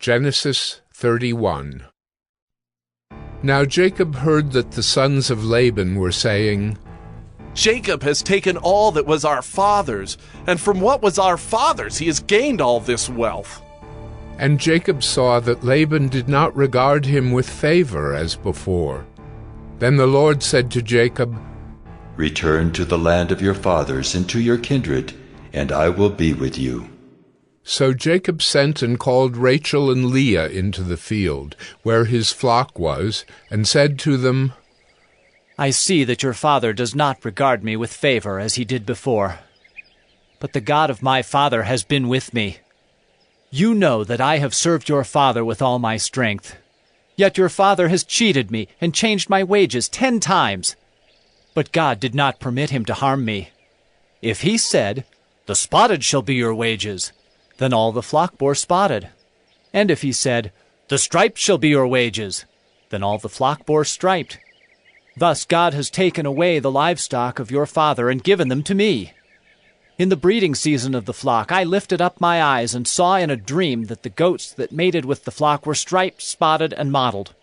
Genesis 31. Now Jacob heard that the sons of Laban were saying, Jacob has taken all that was our father's, and from what was our father's he has gained all this wealth. And Jacob saw that Laban did not regard him with favor as before. Then the Lord said to Jacob, Return to the land of your fathers and to your kindred, and I will be with you. So Jacob sent and called Rachel and Leah into the field, where his flock was, and said to them, I see that your father does not regard me with favor as he did before. But the God of my father has been with me. You know that I have served your father with all my strength. Yet your father has cheated me and changed my wages 10 times. But God did not permit him to harm me. If he said, The spotted shall be your wages, then all the flock bore spotted. And if he said, The striped shall be your wages, then all the flock bore striped. Thus God has taken away the livestock of your father and given them to me. In the breeding season of the flock I lifted up my eyes and saw in a dream that the goats that mated with the flock were striped, spotted, and mottled.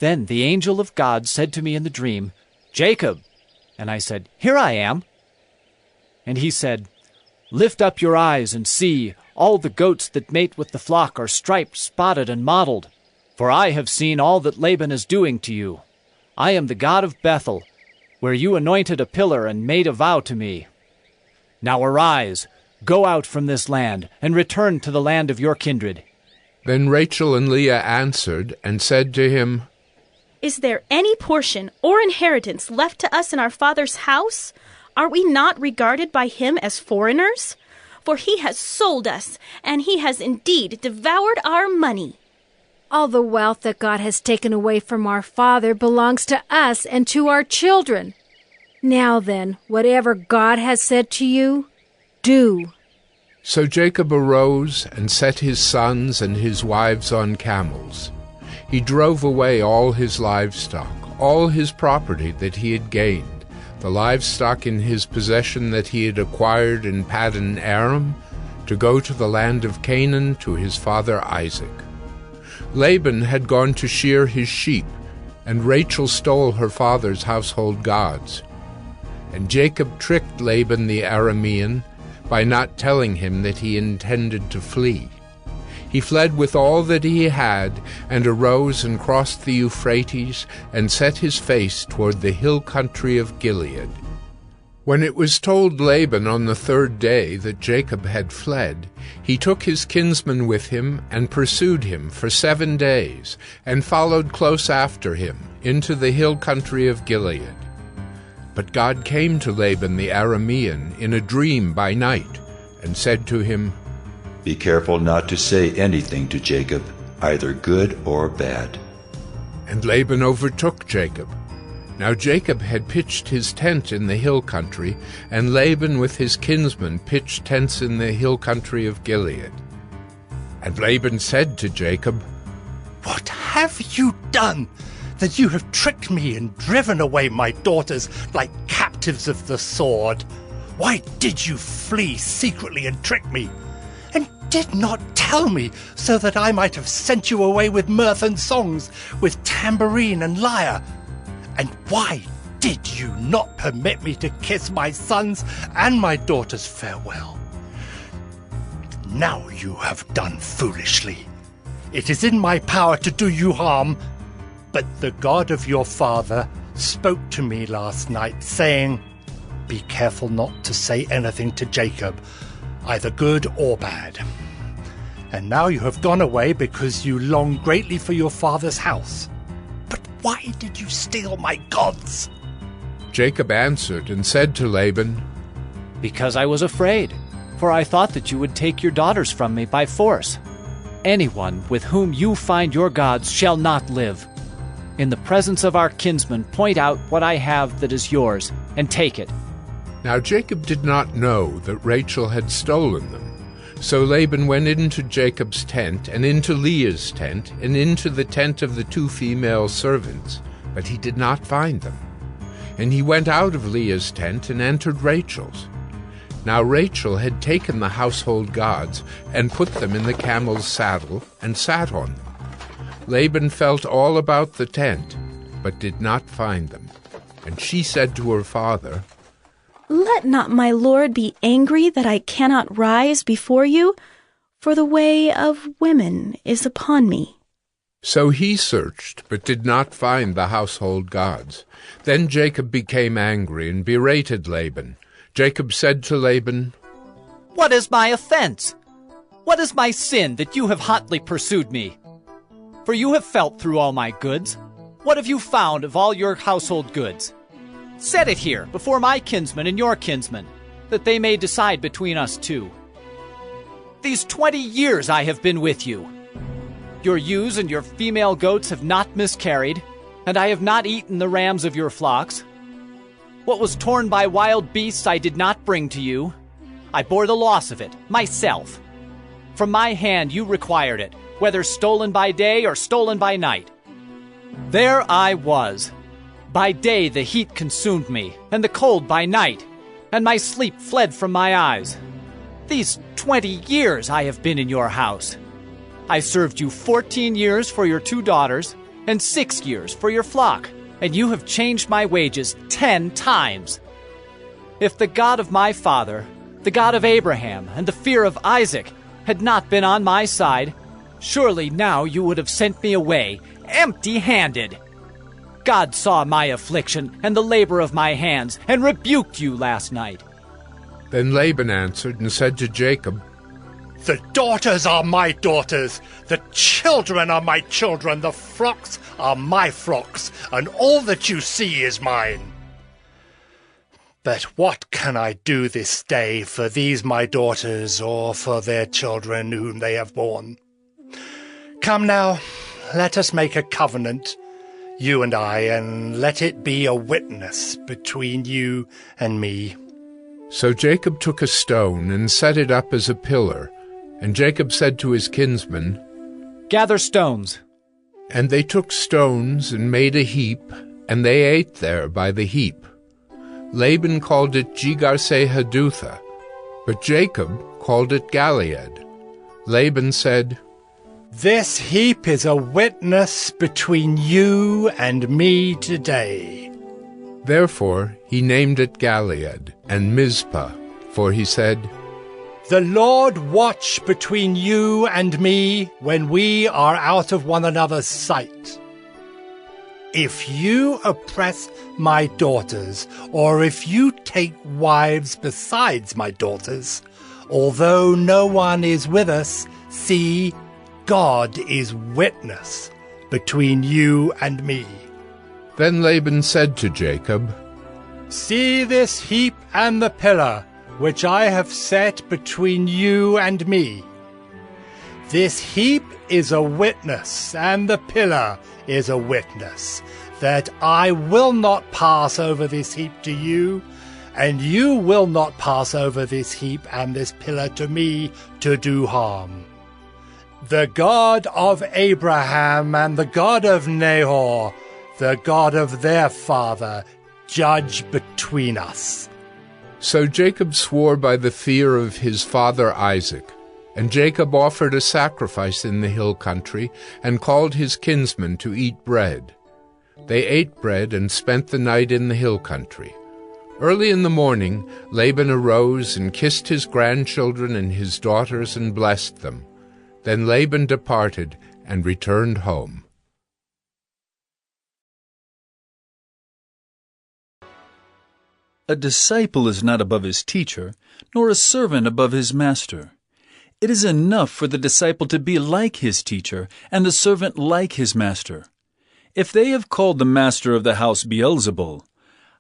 Then the angel of God said to me in the dream, Jacob. And I said, Here I am. And he said, Lift up your eyes and see, all the goats that mate with the flock are striped, spotted, and mottled. For I have seen all that Laban is doing to you. I am the God of Bethel, where you anointed a pillar and made a vow to me. Now arise, go out from this land, and return to the land of your kindred. Then Rachel and Leah answered and said to him, Is there any portion or inheritance left to us in our father's house? Are we not regarded by him as foreigners? For he has sold us, and he has indeed devoured our money. All the wealth that God has taken away from our father belongs to us and to our children. Now then, whatever God has said to you, do. So Jacob arose and set his sons and his wives on camels. He drove away all his livestock, all his property that he had gained, the livestock in his possession that he had acquired in Paddan Aram, to go to the land of Canaan to his father Isaac. Laban had gone to shear his sheep, and Rachel stole her father's household gods. And Jacob tricked Laban the Aramean by not telling him that he intended to flee. He fled with all that he had, and arose and crossed the Euphrates, and set his face toward the hill country of Gilead. When it was told Laban on the 3rd day that Jacob had fled, he took his kinsman with him and pursued him for 7 days, and followed close after him into the hill country of Gilead. But God came to Laban the Aramean in a dream by night, and said to him, Be careful not to say anything to Jacob, either good or bad. And Laban overtook Jacob. Now Jacob had pitched his tent in the hill country, and Laban with his kinsmen pitched tents in the hill country of Gilead. And Laban said to Jacob, What have you done, that you have tricked me and driven away my daughters like captives of the sword? Why did you flee secretly and trick me, and did not tell me, so that I might have sent you away with mirth and songs, with tambourine and lyre? And why did you not permit me to kiss my sons and my daughters farewell? Now you have done foolishly. It is in my power to do you harm, but the God of your father spoke to me last night, saying, Be careful not to say anything to Jacob, either good or bad. And now you have gone away because you long greatly for your father's house. But why did you steal my gods? Jacob answered and said to Laban, Because I was afraid, for I thought that you would take your daughters from me by force. Anyone with whom you find your gods shall not live. In the presence of our kinsmen, point out what I have that is yours, and take it. Now Jacob did not know that Rachel had stolen them. So Laban went into Jacob's tent, and into Leah's tent, and into the tent of the 2 female servants, but he did not find them. And he went out of Leah's tent and entered Rachel's. Now Rachel had taken the household gods and put them in the camel's saddle and sat on them. Laban felt all about the tent, but did not find them. And she said to her father, "Let not my lord be angry that I cannot rise before you, for the way of women is upon me." So he searched, but did not find the household gods. Then Jacob became angry and berated Laban. Jacob said to Laban, "What is my offense? What is my sin that you have hotly pursued me? For you have felt through all my goods. What have you found of all your household goods? Set it here before my kinsmen and your kinsmen, that they may decide between us two. These 20 years I have been with you. Your ewes and your female goats have not miscarried, and I have not eaten the rams of your flocks. What was torn by wild beasts I did not bring to you. I bore the loss of it, myself. From my hand you required it, whether stolen by day or stolen by night. There I was. By day the heat consumed me, and the cold by night, and my sleep fled from my eyes. These 20 years I have been in your house. I served you 14 years for your 2 daughters, and 6 years for your flock, and you have changed my wages 10 times. If the God of my father, the God of Abraham, and the fear of Isaac had not been on my side, surely now you would have sent me away, empty-handed. God saw my affliction and the labor of my hands, and rebuked you last night." Then Laban answered and said to Jacob, The daughters are my daughters, the children are my children, the flocks are my flocks, and all that you see is mine. But what can I do this day for these my daughters, or for their children whom they have borne? Come now, let us make a covenant, you and I, and let it be a witness between you and me. So Jacob took a stone and set it up as a pillar, and Jacob said to his kinsmen, "Gather stones." And they took stones and made a heap, and they ate there by the heap. Laban called it Jegar-sahadutha, but Jacob called it Galeed. Laban said, This heap is a witness between you and me today. Therefore he named it Galeed and Mizpah, for he said, The Lord watch between you and me when we are out of one another's sight. If you oppress my daughters, or if you take wives besides my daughters, although no one is with us, see, God is witness between you and me. Then Laban said to Jacob, See this heap and the pillar, which I have set between you and me. This heap is a witness, and the pillar is a witness, that I will not pass over this heap to you, and you will not pass over this heap and this pillar to me to do harm. The God of Abraham and the God of Nahor, the God of their father, judge between us. So Jacob swore by the fear of his father Isaac, and Jacob offered a sacrifice in the hill country, and called his kinsmen to eat bread. They ate bread and spent the night in the hill country. Early in the morning Laban arose and kissed his grandchildren and his daughters and blessed them. Then Laban departed and returned home. A disciple is not above his teacher, nor a servant above his master. It is enough for the disciple to be like his teacher, and the servant like his master. If they have called the master of the house Beelzebul,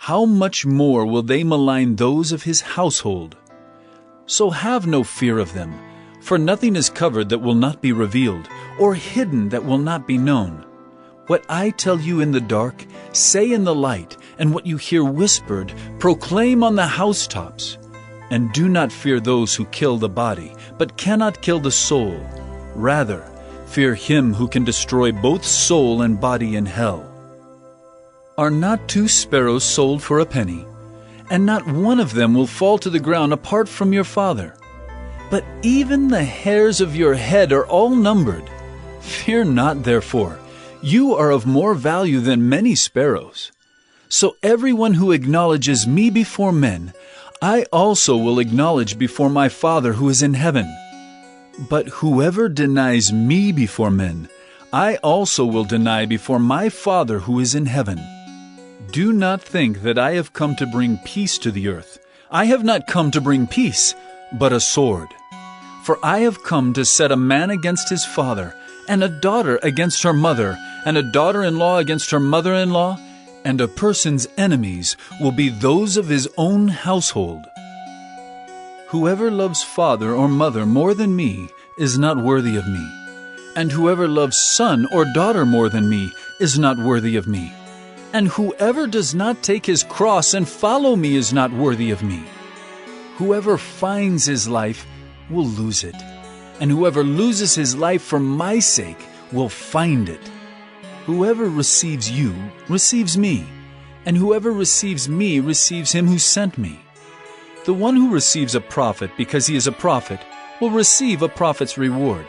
how much more will they malign those of his household? So have no fear of them, for nothing is covered that will not be revealed, or hidden that will not be known. What I tell you in the dark, say in the light, and what you hear whispered, proclaim on the housetops. And do not fear those who kill the body, but cannot kill the soul. Rather, fear him who can destroy both soul and body in hell. Are not 2 sparrows sold for a penny? and not one of them will fall to the ground apart from your Father. But even the hairs of your head are all numbered. Fear not, therefore. You are of more value than many sparrows. So everyone who acknowledges me before men, I also will acknowledge before my Father who is in heaven. But whoever denies me before men, I also will deny before my Father who is in heaven. Do not think that I have come to bring peace to the earth. I have not come to bring peace, but a sword. For I have come to set a man against his father, and a daughter against her mother, and a daughter-in-law against her mother-in-law, and a person's enemies will be those of his own household. Whoever loves father or mother more than me is not worthy of me, and whoever loves son or daughter more than me is not worthy of me. And whoever does not take his cross and follow me is not worthy of me. Whoever finds his life will lose it, and whoever loses his life for my sake will find it. Whoever receives you receives me, and whoever receives me receives him who sent me. The one who receives a prophet because he is a prophet will receive a prophet's reward,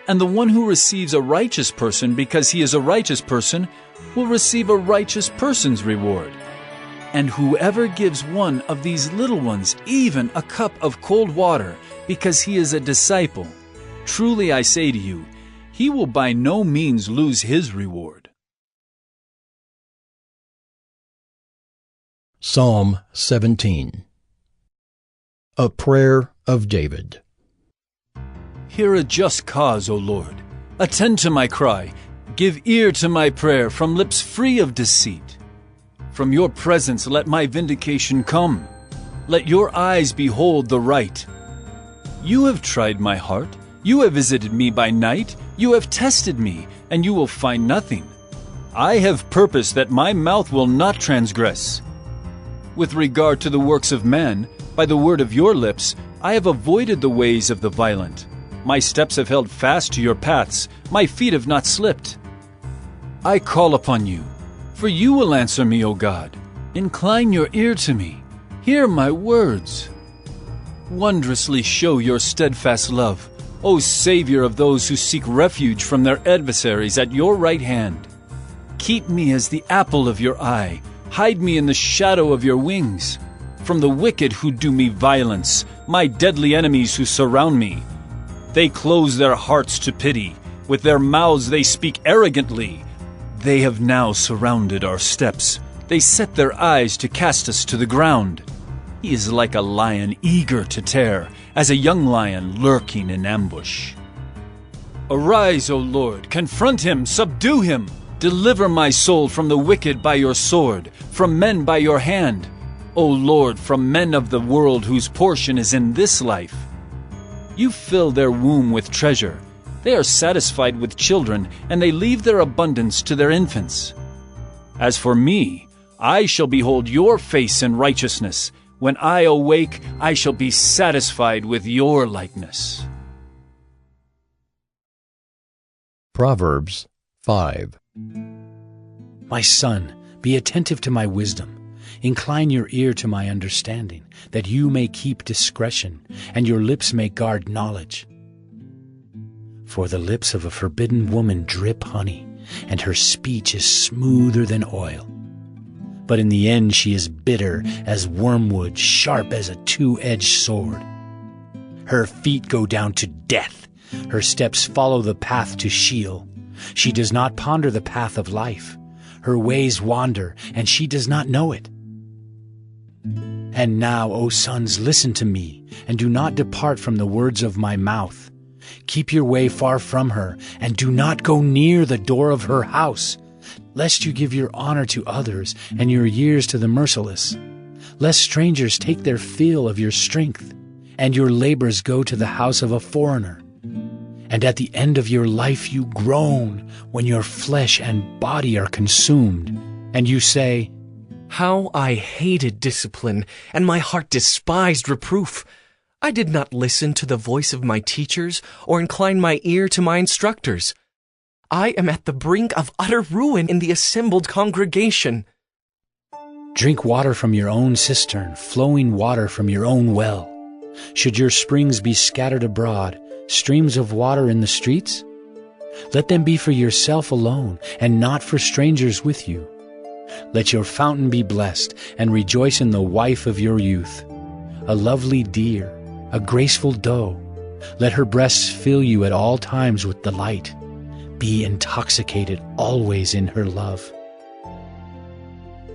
and the one who receives a righteous person because he is a righteous person will receive a righteous person's reward. And whoever gives one of these little ones even a cup of cold water because he is a disciple, truly I say to you, he will by no means lose his reward. Psalm 17. A prayer of David. Hear a just cause, O Lord. Attend to my cry. Give ear to my prayer from lips free of deceit. From your presence let my vindication come. Let your eyes behold the right. You have tried my heart. You have visited me by night. You have tested me, and you will find nothing. I have purposed that my mouth will not transgress. With regard to the works of man, by the word of your lips, I have avoided the ways of the violent. My steps have held fast to your paths. My feet have not slipped. I call upon you, for you will answer me, O God. Incline your ear to me. Hear my words. Wondrously show your steadfast love, O Savior of those who seek refuge from their adversaries at your right hand. Keep me as the apple of your eye. Hide me in the shadow of your wings. From the wicked who do me violence, my deadly enemies who surround me. They close their hearts to pity. With their mouths they speak arrogantly. They have now surrounded our steps. They set their eyes to cast us to the ground. He is like a lion eager to tear, as a young lion lurking in ambush. Arise, O Lord, confront him, subdue him. Deliver my soul from the wicked by your sword, from men by your hand. O Lord, from men of the world whose portion is in this life. You fill their womb with treasure. They are satisfied with children, and they leave their abundance to their infants. As for me, I shall behold your face in righteousness. When I awake, I shall be satisfied with your likeness. Proverbs 5. My son, be attentive to my wisdom. Incline your ear to my understanding, that you may keep discretion, and your lips may guard knowledge. For the lips of a forbidden woman drip honey, and her speech is smoother than oil. But in the end she is bitter as wormwood, sharp as a two-edged sword. Her feet go down to death. Her steps follow the path to Sheol. She does not ponder the path of life. Her ways wander, and she does not know it. And now, O sons, listen to me, and do not depart from the words of my mouth. Keep your way far from her, and do not go near the door of her house, lest you give your honor to others and your years to the merciless, lest strangers take their fill of your strength, and your labors go to the house of a foreigner. And at the end of your life you groan when your flesh and body are consumed, and you say, How I hated discipline, and my heart despised reproof. I did not listen to the voice of my teachers, or incline my ear to my instructors. I am at the brink of utter ruin in the assembled congregation. Drink water from your own cistern, flowing water from your own well. Should your springs be scattered abroad, streams of water in the streets? Let them be for yourself alone, and not for strangers with you. Let your fountain be blessed, and rejoice in the wife of your youth, a lovely deer, a graceful doe. Let her breasts fill you at all times with delight. Be intoxicated always in her love.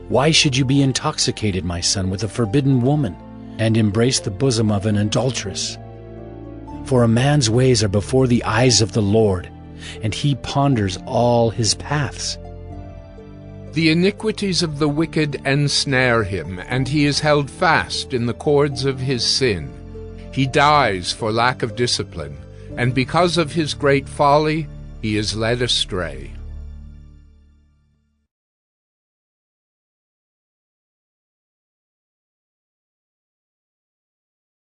Why should you be intoxicated, my son, with a forbidden woman, and embrace the bosom of an adulteress? For a man's ways are before the eyes of the Lord, and he ponders all his paths. The iniquities of the wicked ensnare him, and he is held fast in the cords of his sin. He dies for lack of discipline, and because of his great folly he is led astray.